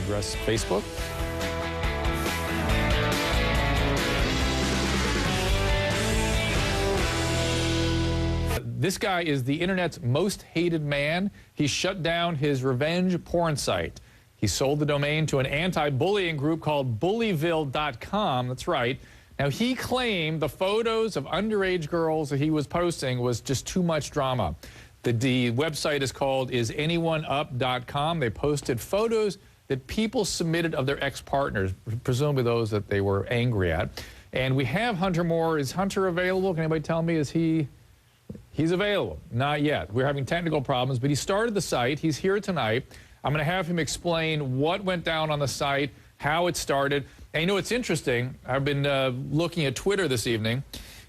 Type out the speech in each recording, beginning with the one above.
address Facebook. This guy is the internet's most hated man. He shut down his revenge porn site. He sold the domain to an anti-bullying group called bullyville.com. That's right. Now, he claimed the photos of underage girls that he was posting was just too much drama. The website is called Isanyoneup.com. They posted photos that people submitted of their ex-partners, presumably those that they were angry at. And we have Hunter Moore. Is Hunter available? Can anybody tell me, is he... He's available. Not yet. We're having technical problems, but he started the site. He's here tonight. I'm going to have him explain what went down on the site, how it started. And you know, it's interesting. I've been looking at Twitter this evening,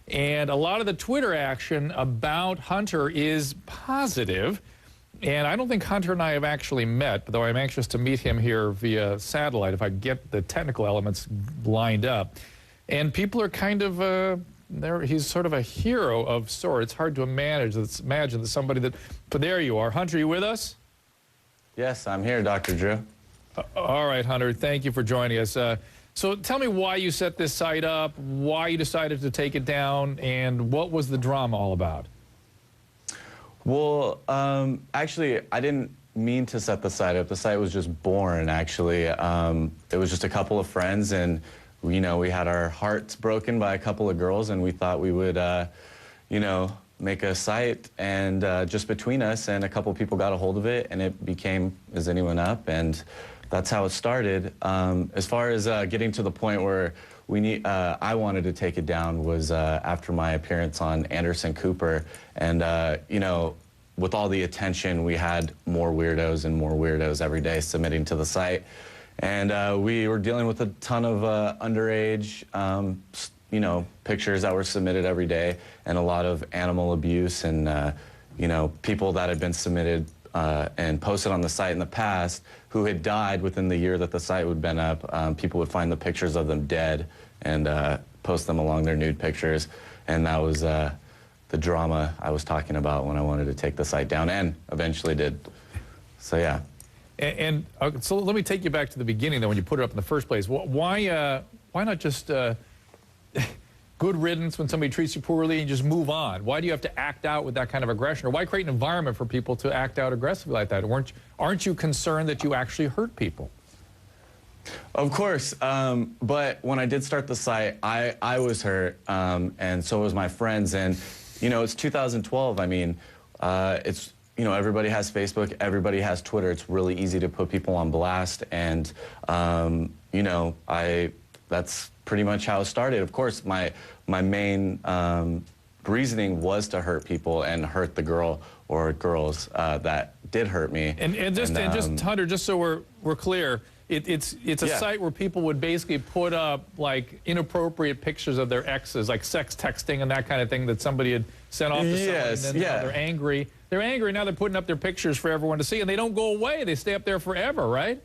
and a lot of the Twitter action about Hunter is positive. And I don't think Hunter and I have actually met, though I'm anxious to meet him here via satellite if I get the technical elements lined up. And people are kind of... he's sort of a hero of sorts. It's hard to imagine that somebody that... But there you are. Hunter, you with us? Yes, I'm here, Dr. Drew. All right, Hunter. Thank you for joining us. So tell me why you set this site up, why you decided to take it down, and what was the drama all about? Well, actually, I didn't mean to set the site up. The site was just born, actually. It was just a couple of friends, and you know, we had our hearts broken by a couple of girls, and we thought we would, you know, make a site, and just between us, and a couple of people got a hold of it, and it became Isanyoneup, and that's how it started. As far as getting to the point where I wanted to take it down was after my appearance on Anderson Cooper, and you know, with all the attention, we had more weirdos and more weirdos every day submitting to the site. And we were dealing with a ton of underage, you know, pictures that were submitted every day, and a lot of animal abuse, and you know, people that had been submitted and posted on the site in the past who had died within the year that the site would have been up. People would find the pictures of them dead and post them along their nude pictures, and that was the drama I was talking about when I wanted to take the site down, and eventually did. So yeah. And so let me take you back to the beginning, though, when you put it up in the first place. Why not just good riddance when somebody treats you poorly and just move on? Why do you have to act out with that kind of aggression? Or why create an environment for people to act out aggressively like that? Aren't you concerned that you actually hurt people? Of course, but when I did start the site, I was hurt, and so was my friends. And, you know, it's 2012. I mean, it's... You know, everybody has Facebook, everybody has Twitter. It's really easy to put people on blast, and you know, that's pretty much how it started. Of course, my main reasoning was to hurt people and hurt the girl or girls that did hurt me. And just Hunter, just so we're clear, it's a site where people would basically put up like inappropriate pictures of their exes, like sex texting and that kind of thing that somebody had sent off to someone, and then now they're angry. They're angry, now they're putting up their pictures for everyone to see, and they don't go away. They stay up there forever, right?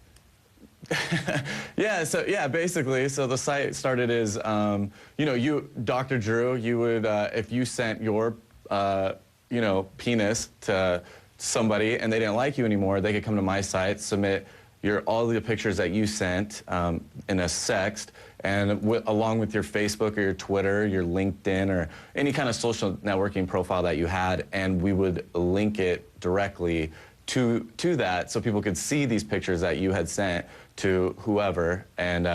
Yeah, so yeah, basically, so the site started as, you know, you, Dr. Drew, you would, if you sent your, you know, penis to somebody and they didn't like you anymore, they could come to my site, submit all the pictures that you sent in a sext, and along with your Facebook or your Twitter, your LinkedIn, or any kind of social networking profile that you had, and we would link it directly to that, so people could see these pictures that you had sent to whoever, and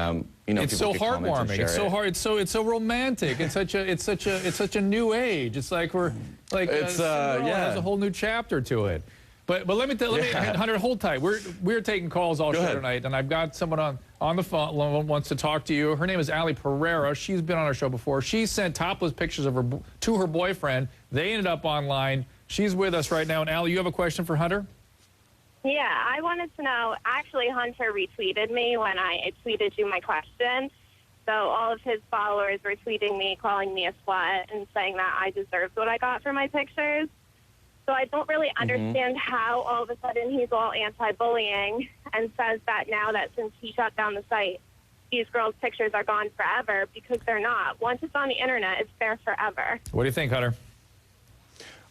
you know, it's so heartwarming. It's so hard. It's so romantic. It's such a new age. It's like we're like Cinderella has a whole new chapter to it. But let me Hunter, hold tight. We're taking calls all show tonight, and I've got someone on the phone wants to talk to you. Her name is Ali Pereira. She's been on our show before. She sent topless pictures of her to her boyfriend. They ended up online. She's with us right now. And Ali, you have a question for Hunter? Yeah, I wanted to know. Actually, Hunter retweeted me when I tweeted you my question. So all of his followers were tweeting me, calling me a slut, and saying that I deserved what I got for my pictures. So I don't really understand how all of a sudden he's all anti-bullying and says that now that since he shut down the site, these girls' pictures are gone forever, because they're not. Once it's on the internet, it's there forever. What do you think, Hunter?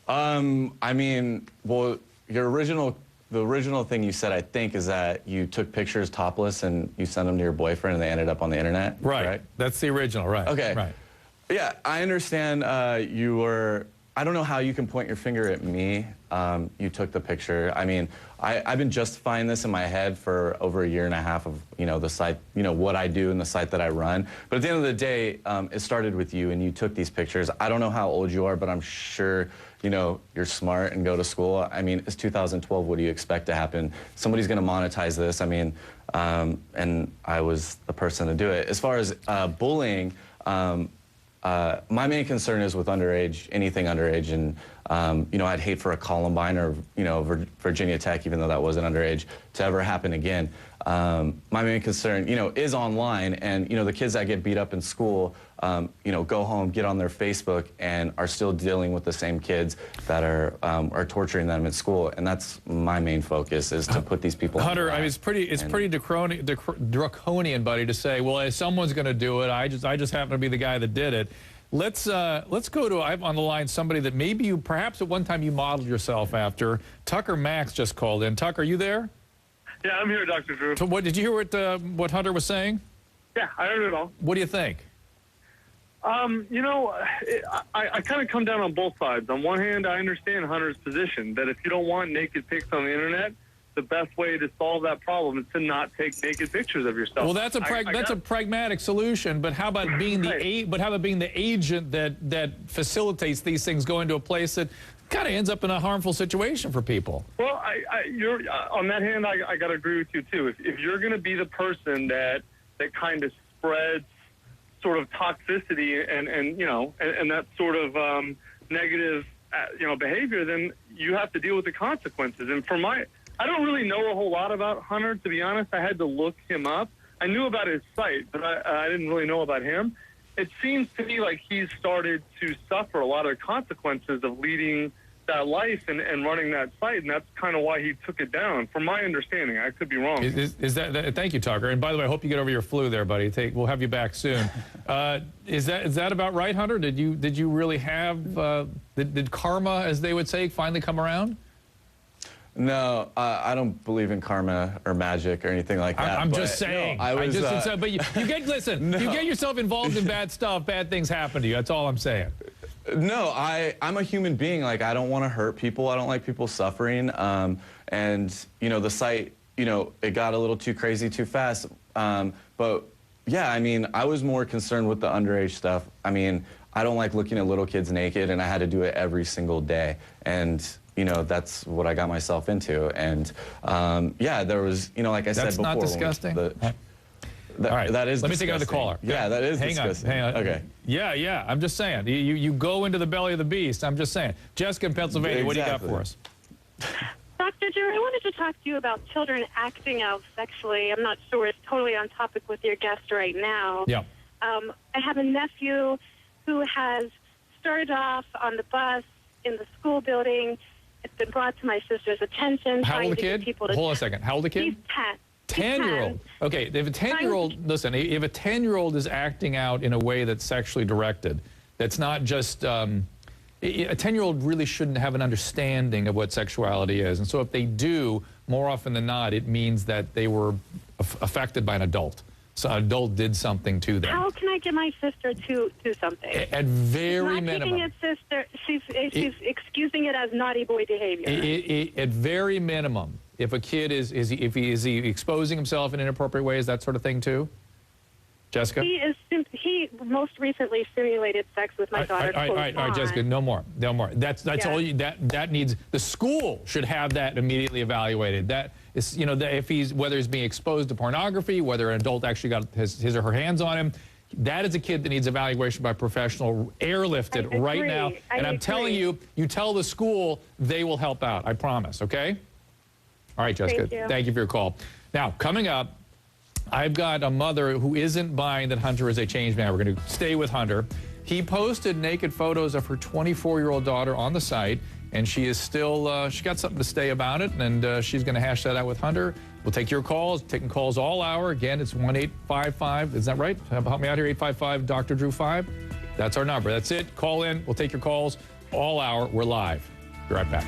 I mean, well, your original the original thing you said, I think, is that you took pictures topless and you sent them to your boyfriend and they ended up on the internet. Right. Correct? That's the original. Right. Okay. Right. Yeah, I understand you were, I don't know how you can point your finger at me. You took the picture. I mean, I've been justifying this in my head for over a year and a half of, the site, what I do and the site that I run. But at the end of the day, it started with you and you took these pictures. I don't know how old you are, but I'm sure, you're smart and go to school. I mean, it's 2012. What do you expect to happen? Somebody's going to monetize this. I mean, and I was the person to do it. As far as bullying, my main concern is with underage, anything underage, and I'd hate for a Columbine or Virginia Tech, even though that wasn't underage, to ever happen again. My main concern, is online, and the kids that get beat up in school, go home, get on their Facebook, and are still dealing with the same kids that are torturing them at school, and that's my main focus, is to put these people. Hunter, I mean, it's pretty draconian, buddy, to say, well, if someone's going to do it, I just happen to be the guy that did it. Let's go to, I have on the line somebody that maybe perhaps at one time you modeled yourself after. Tucker Max just called in. Tucker, are you there? Yeah, I'm here, Dr. Drew. So did you hear what Hunter was saying? Yeah, I heard it all. What do you think? I kind of come down on both sides. On one hand, I understand Hunter's position that if you don't want naked pics on the internet, the best way to solve that problem is to not take naked pictures of yourself. Well, that's a pragmatic solution. But how about being the agent that facilitates these things going to a place that kind of ends up in a harmful situation for people? Well, you're on that hand, I got to agree with you too. If you're going to be the person that kind of spreads sort of toxicity and that sort of negative behavior, then you have to deal with the consequences. And I don't really know a whole lot about Hunter, to be honest. I had to look him up. I knew about his site, but I didn't really know about him. It seems to me like he's started to suffer a lot of consequences of leading that life and running that site, and that's kind of why he took it down, from my understanding. I could be wrong. Is that thank you, Tucker. And by the way, I hope you get over your flu there, buddy. We'll have you back soon. Is that about right, Hunter? Did you really have did karma, as they would say, finally come around? No, I don't believe in karma or magic or anything like that. I'm just saying. No, but you get listen. No. You get yourself involved in bad stuff. Bad things happen to you. That's all I'm saying. No, I'm a human being. Like, I don't want to hurt people. I don't like people suffering. And the site, it got a little too crazy too fast. But yeah, I mean, I was more concerned with the underage stuff. I mean, I don't like looking at little kids naked, and I had to do it every single day. And that's what I got myself into. And yeah, there was, like I said before. That's not disgusting? All right. That is Let me disgusting. take another caller. Yeah, that is disgusting. Hang on. Okay. Yeah. I'm just saying. You go into the belly of the beast. I'm just saying. Jessica in Pennsylvania, Exactly. what do you got for us? Dr. Drew, I wanted to talk to you about children acting out sexually. I'm not sure it's totally on topic with your guest right now. Yeah. I have a nephew who has started off on the bus in the school building. It's been brought to my sister's attention. How old a kid? Hold on a second. How old a kid? He's 10. 10-year-old. Okay, if a 10-year-old, listen, if a 10-year-old is acting out in a way that's sexually directed, that's not just, a 10-year-old really shouldn't have an understanding of what sexuality is. And so if they do, more often than not, it means that they were affected by an adult. So an adult did something to them. How can I get my sister to do something? At very minimum. She's not taking it, sister. She's excusing it as naughty boy behavior. At very minimum, if a kid is he exposing himself in inappropriate ways, that sort of thing too? Jessica? He most recently simulated sex with my daughter. All right, Jessica, no more. That's all that needs. The school should have that immediately evaluated. That is, if whether he's being exposed to pornography, whether an adult actually got his or her hands on him, that is a kid that needs evaluation by a professional, airlifted right now. And I'm telling you, you tell the school, they will help out. I promise. Okay. All right, Jessica. Thank you for your call. Now, coming up, I've got a mother who isn't buying that Hunter is a changed man. We're going to stay with Hunter. He posted naked photos of her 24-year-old daughter on the site, and she is still, she got something to say about it, and she's going to hash that out with Hunter. We'll take your calls, taking calls all hour. Again, it's 1-855, is that right? Help me out here, 855 Dr. Drew 5. That's our number. That's it. Call in. We'll take your calls all hour. We're live. Be right back.